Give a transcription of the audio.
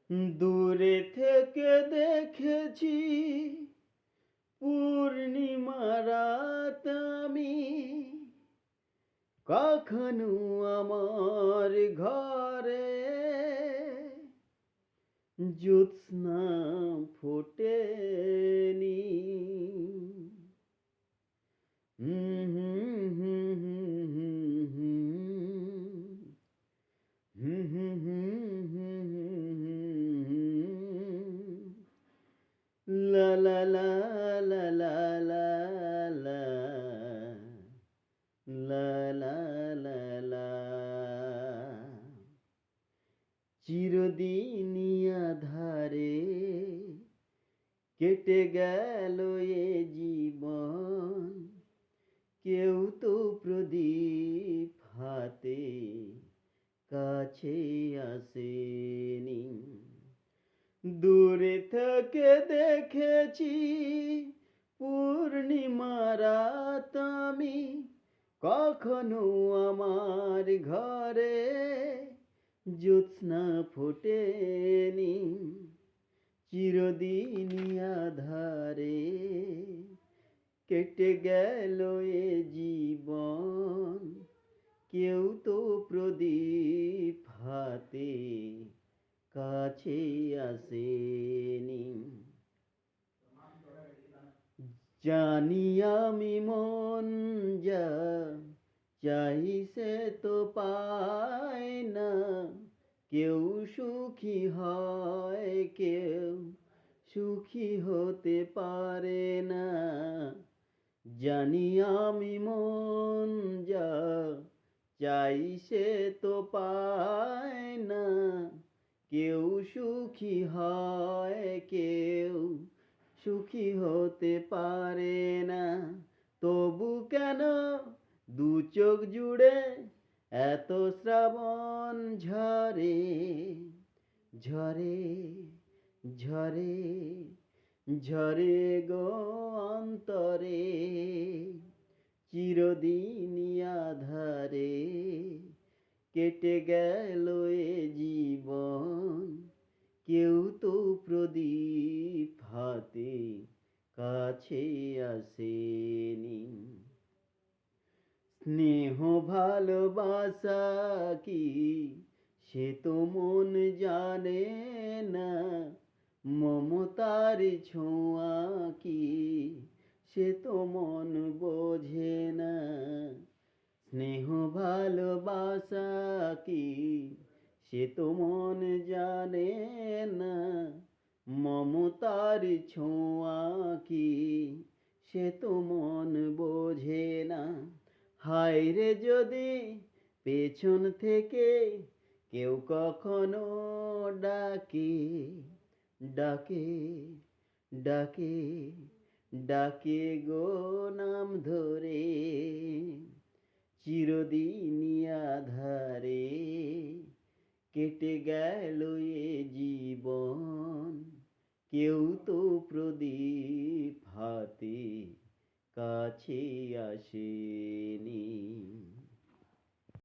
দূরে থেকে দেখেছি পূর্ণিমা রাত আমি, কখনো আমার ঘরে জ্যোৎস্না ফোটেনি। হুম হুম হুম হুম হুম হুম হুম হুম হুম হুম হুম হুম। লা লা লা লা লা লা লা লা লা লা লা। চিরদিনই আঁধারে কেটে গেল এ জীবন, কেউ তো প্রদীপ হাতে কাছে আসেনি। দূরে থেকে দেখেছি পূর্ণিমা রাত আমি, কখনো আমার ঘরে জ্যোৎস্না ফোটেনি। চিরদিনই আঁধারে কেটে গেল এ জীবন, কেউ তো প্রদীপ হাতে কাছে আসেনি। জানি আমি মন যা চাইছে তো পায় না, কেউ সুখী হয় কেউ সুখী হতে পারে না। জানি আমি মন যা চাইছে তো পায় না, কেউ সুখী হয় কেউ সুখী হতে পারে না। তবু কেন দু চোখ জুড়ে এত শ্রাবণ ঝরে ঝরে ঝরে ঝরে গো অন্তরে। চিরদিনই আঁধারে কেটে গেল এ জীবন, কেউ তো প্রদীপ হাতে কাছে আসেনি। স্নেহ ভালোবাসা কি সে তো মন জানে না, মমতার ছোঁয়া কি সে তো মন বোঝে না। স্নেহ ভালোবাসা কি সে তো মন জানে না, মমতার ছোঁয়া কি সে তো মন বোঝে না। হায় রে যদি পেছন থেকে কেউ কখনো ডাকে ডাকে ডাকে ডাকে গো নাম ধরে, চিরদিনই আঁধারে কেটে গেল এ জীবন, কেউ তো প্রদীপ হাতে কাছে আসেনি।